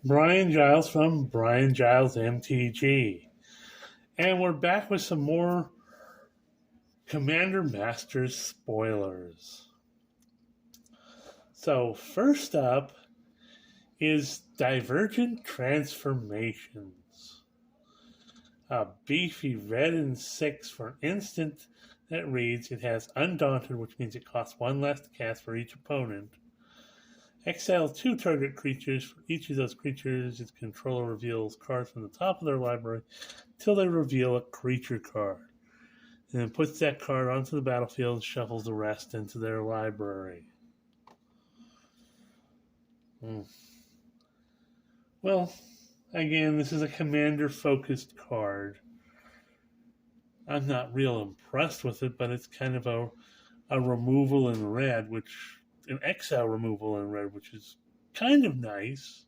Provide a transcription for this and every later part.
Brian Giles from Brian Giles MTG. And we're back with some more Commander Masters spoilers. So, first up is Divergent Transformations. A beefy red and 6 for an instant that reads, it has Undaunted, which means it costs 1 less to cast for each opponent. Exile 2 target creatures. For each of those creatures, its controller reveals cards from the top of their library till they reveal a creature card. And then puts that card onto the battlefield and shuffles the rest into their library. Well, again, this is a commander-focused card. I'm not real impressed with it, but it's kind of a removal in red, an exile removal in red, which is kind of nice.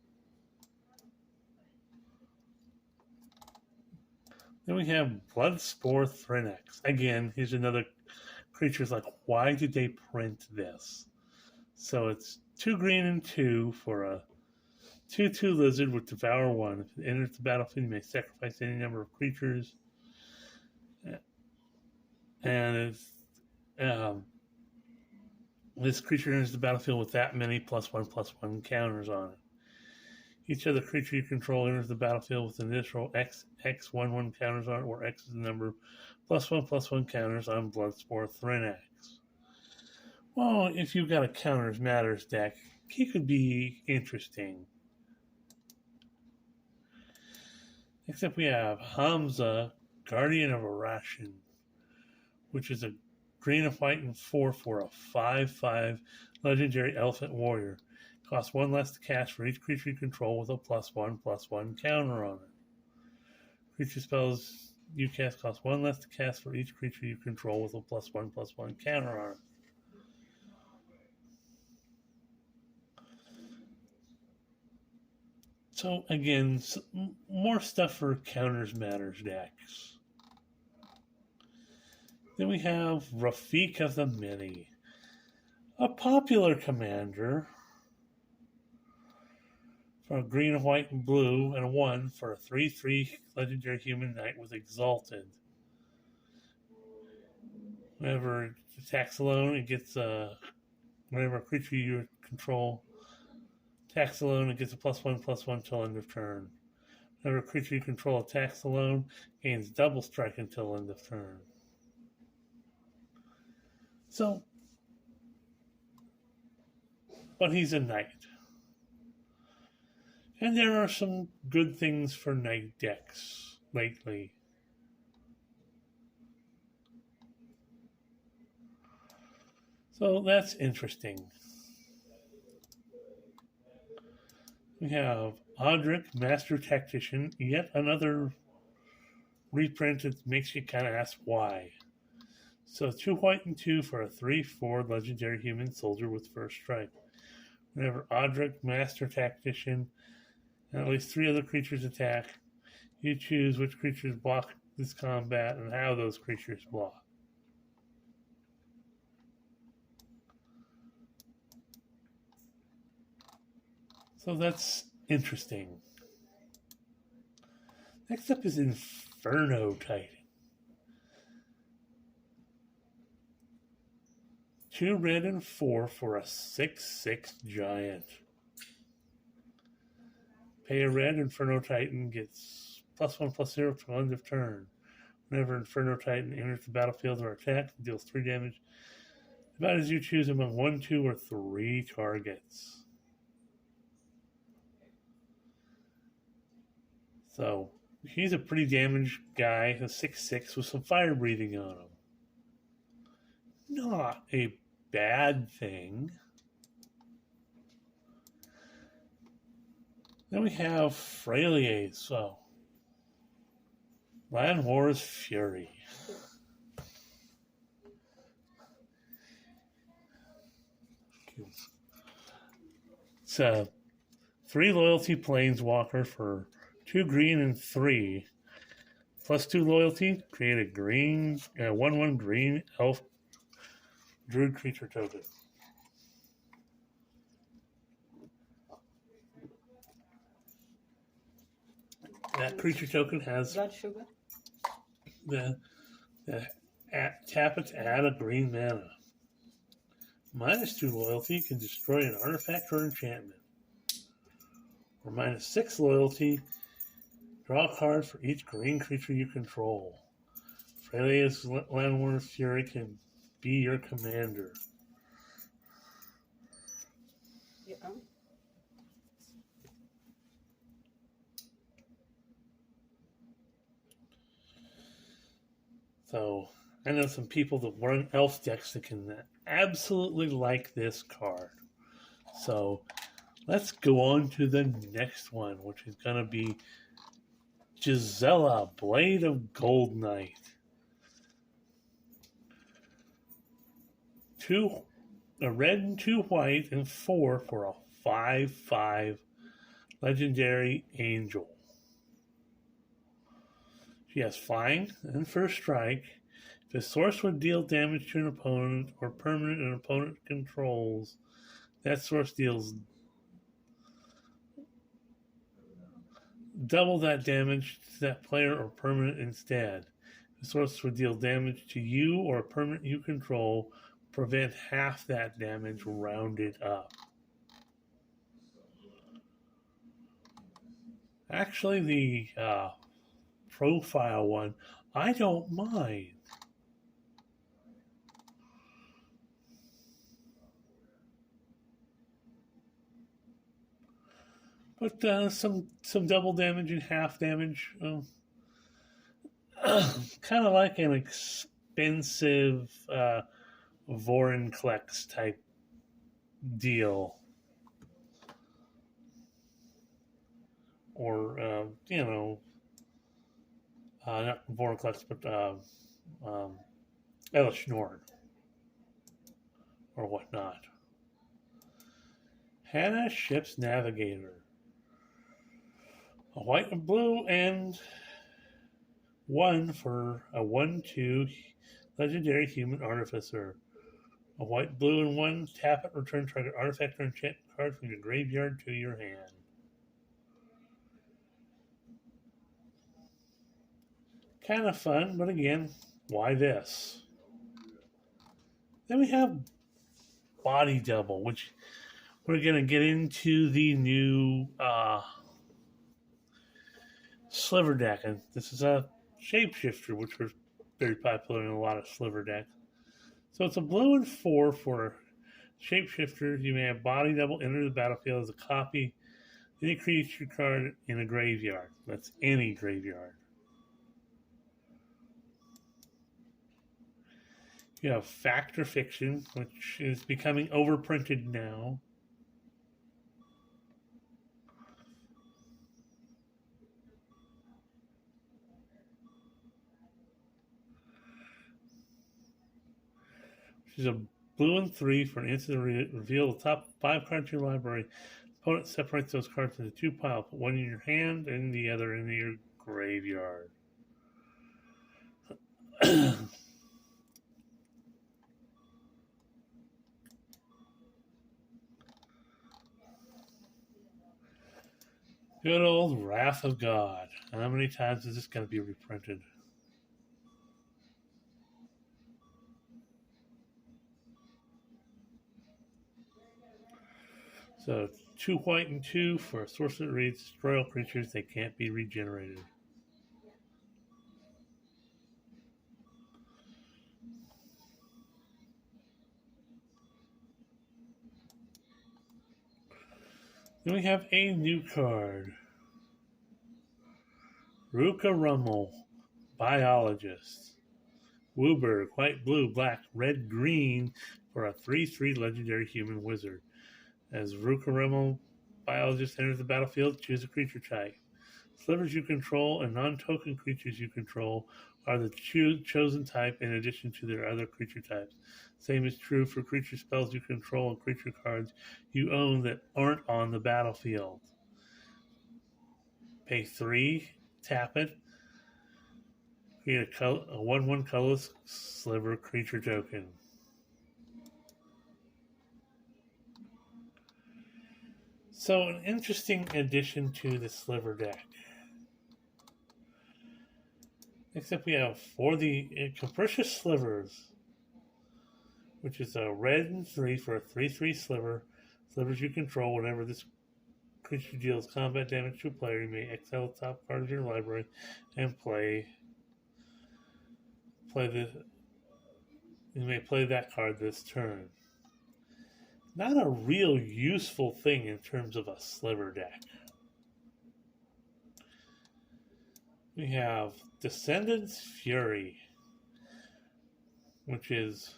Then we have Bloodspore Thrynax. Again, here's another creature's like, why did they print this? So it's 2 green and 2 for a 2/2 lizard with Devour 1. If it enters the battlefield, you may sacrifice any number of creatures. And this creature enters the battlefield with that many +1/+1 counters on it. Each other creature you control enters the battlefield with an additional X1/1 counters on it, where X is the number of +1/+1 counters on Bloodspore Thrynax. Well, if you've got a Counters Matters deck, he could be interesting. Next up we have Hamza, Guardian of Arashin, which is a green and white and 4 for a 5/5 legendary elephant warrior. Costs 1 less to cast for each creature you control with a +1/+1 counter on it. Creature spells you cast cost 1 less to cast for each creature you control with a +1/+1 counter on it. So again, more stuff for Counters Matters decks. Then we have Rafiq of the Many, a popular commander for a green, white, and blue, and a 1 for a 3/3 legendary human knight with Exalted. Whenever it attacks alone, it gets whenever a creature you control attacks alone, it gets a +1/+1 till end of turn. Whenever a creature you control attacks alone, gains double strike until end of turn. So, but he's a knight. And there are some good things for knight decks lately. So that's interesting. We have Audric, Master Tactician, yet another reprint that makes you kind of ask why. So 2 white and 2 for a 3/4 legendary human soldier with first strike. Whenever Audric, Master Tactician, and at least 3 other creatures attack, you choose which creatures block this combat and how those creatures block. So that's interesting. Next up is Inferno Titan. 2 red and 4 for a 6/6 giant. Pay a red, Inferno Titan gets +1/+0 till end of turn. Whenever Inferno Titan enters the battlefield or attacks, it deals 3 damage. About as you choose among 1, 2, or 3 targets. So he's a pretty damaged guy, a 6/6 with some fire breathing on him. Not a bad thing. Then we have Freilier, so Land Wars Fury. It's a 3 loyalty planeswalker for 2 green and 3. +2 loyalty, create a green 1/1 green elf druid creature token. That creature token has Blood sugar. the tap it to add a green mana. -2 loyalty can destroy an artifact or enchantment. Or -6 loyalty, draw a card for each green creature you control. Freya's Landlord's Fury can be your commander. Yeah. So, I know some people that run elf decks that can absolutely like this card. So, let's go on to the next one, which is going to be Gisela, Blade of Gold Knight. A red and 2 white and 4 for a 5/5 legendary angel. She has flying and first strike. If a source would deal damage to an opponent or permanent an opponent controls, that source deals double that damage to that player or permanent instead. If the source would deal damage to you or a permanent you control, prevent half that damage rounded up. Actually, the profile one, I don't mind. But some double damage and half damage, kind of like an expensive Vorinclex type deal. Or, not Vorinclex, but Elish Nord or whatnot. Hannah Ship's Navigator. A white and blue and 1 for a 1/2 legendary human artificer. A white, blue, and 1 tap it, return target artifact or enchantment card from your graveyard to your hand. Kind of fun, but again, why this? Then we have Body Double, which we're going to get into the new Sliver deck. And this is a Shapeshifter, which was very popular in a lot of Sliver decks. So it's a blue and 4 for Shapeshifter. You may have Body Double enter the battlefield as a copy of any creature card in a graveyard. That's any graveyard. You have Fact or Fiction, which is becoming overprinted now. She's a blue and 3 for an instant reveal the top 5 cards in your library. Opponent separates those cards into 2 piles. Put one in your hand and the other in your graveyard. Good old Wrath of God. How many times is this going to be reprinted? So 2 white and 2 for a source that reads destroy all creatures. They can't be regenerated. Then we have a new card. Ruka Rummel, Biologist. Wooburg, white, blue, black, red, green for a 3/3 legendary human wizard. As Ruka Rummel, Biologist enters the battlefield, choose a creature type. Slivers you control and non-token creatures you control are the chosen type in addition to their other creature types. Same is true for creature spells you control and creature cards you own that aren't on the battlefield. Pay 3, tap it, create a 1/1 colorless sliver creature token. So an interesting addition to the Sliver deck. Except we have for the Capricious Slivers, which is a red and 3 for a 3/3 sliver. Slivers you control. Whenever this creature deals combat damage to a player, you may exile the top card of your library and play the. You may play that card this turn. Not a real useful thing in terms of a sliver deck. We have Descendant's Fury, which is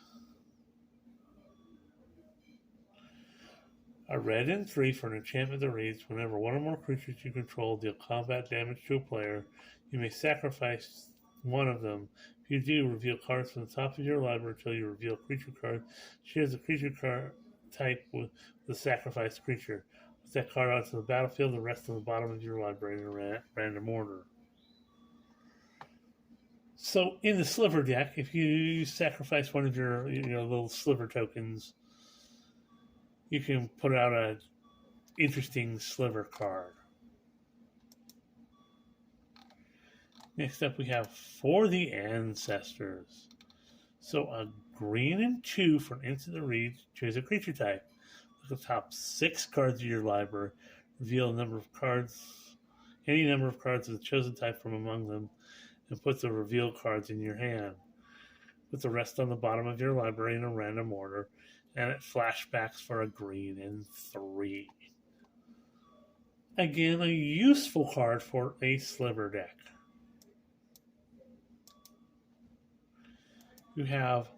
a red and 3 for an enchantment that reads, whenever one or more creatures you control deal combat damage to a player, you may sacrifice one of them. If you do, reveal cards from the top of your library until you reveal a creature card. Shares a creature card type with the sacrificed creature. Put that card onto the battlefield, the rest on the bottom of your library in a random order. So in the sliver deck, if you sacrifice one of your little sliver tokens, you can put out an interesting sliver card. Next up, we have For the Ancestors. So a green and 2 for an instant that reads, choose a creature type. Look at the top 6 cards of your library. Reveal a number of cards, any number of cards of the chosen type from among them, and put the revealed cards in your hand. Put the rest on the bottom of your library in a random order, and it flashbacks for a green and 3. Again, a useful card for a sliver deck. You have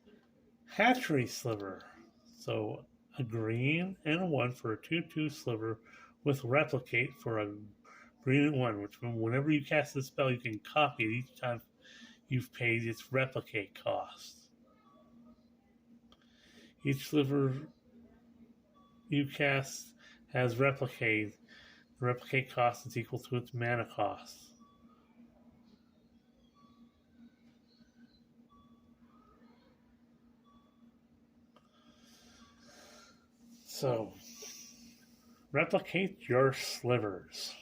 Hatchery Sliver. So a green and a 1 for a 2/2 sliver with Replicate for a green and 1, which whenever you cast the spell, you can copy it each time you've paid its Replicate cost. Each sliver you cast has Replicate. The Replicate cost is equal to its mana cost. So, replicate your slivers.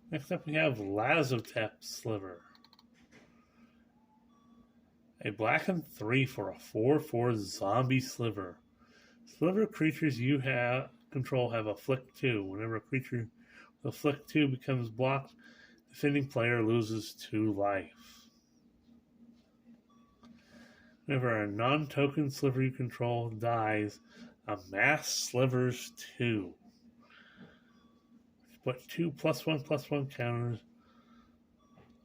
Next up, we have Lazotep Sliver. A black and 3 for a 4/4 zombie sliver. Sliver creatures you control have a flick 2. Whenever a creature with a flick 2 becomes blocked, the defending player loses 2 life. Whenever a non-token sliver you control dies, amass slivers 2. Put 2 +1/+1 counters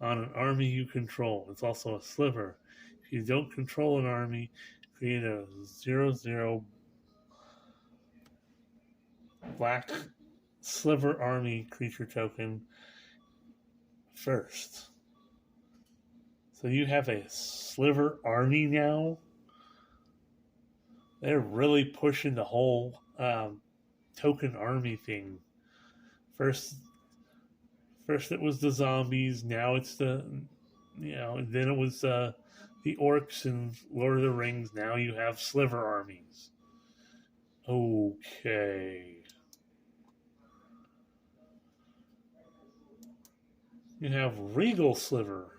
on an army you control. It's also a sliver. If you don't control an army, create a 0/0 black sliver army creature token first. So you have a sliver army now. They're really pushing the whole token army thing. First it was the zombies. Now it's then it was the orcs in Lord of the Rings. Now you have sliver armies. Okay. You have Regal Sliver.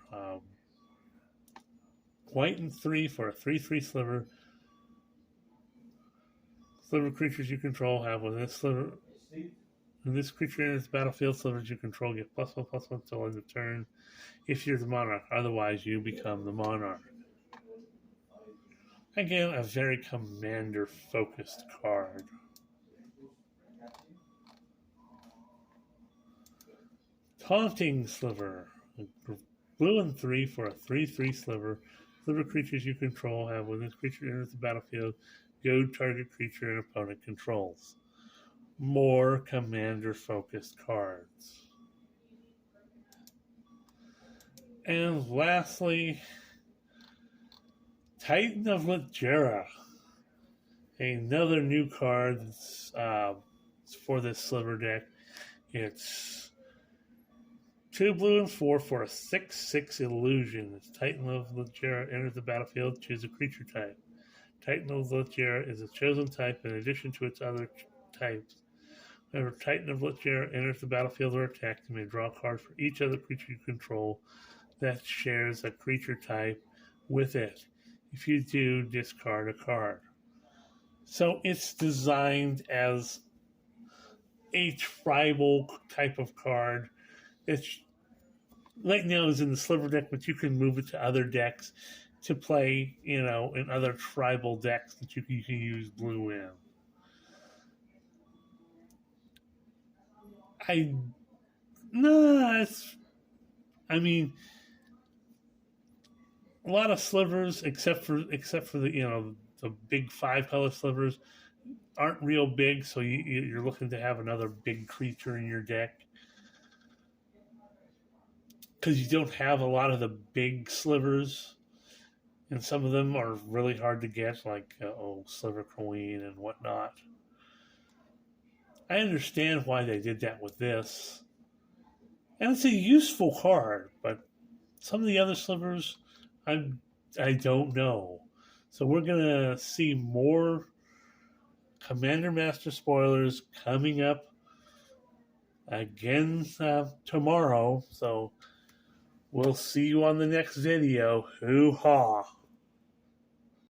White and 3 for a 3/3 sliver. Sliver creatures you control have when this sliver. When this creature enters the battlefield, slivers you control get +1/+1 until end of turn. If you're the monarch, otherwise you become the monarch. Again, a very commander-focused card. Taunting Sliver. Blue and 3 for a 3/3 sliver. Sliver creatures you control have when this creature enters the battlefield, goad target creature and opponent controls. More commander-focused cards. And lastly, Titan of Leggera. Another new card for this sliver deck. It's 2 blue and 4 for a 6/6 illusion. It's Titan of Leggera enters the battlefield, choose a creature type. Titan of Leggera is a chosen type in addition to its other types. Whenever Titan of Lich enters the battlefield or attack, you may draw a card for each other creature you control that shares a creature type with it. If you do, discard a card. So it's designed as a tribal type of card. It's right now is in the Sliver deck, but you can move it to other decks to play, in other tribal decks that you can use blue in. I mean, a lot of slivers, except for the big 5-color slivers, aren't real big. So you're looking to have another big creature in your deck because you don't have a lot of the big slivers, and some of them are really hard to get, like Sliver Queen and whatnot. I understand why they did that with this, and it's a useful card, but some of the other slivers, I don't know. So we're gonna see more Commander Master spoilers coming up again tomorrow. So we'll see you on the next video. Hoo-ha!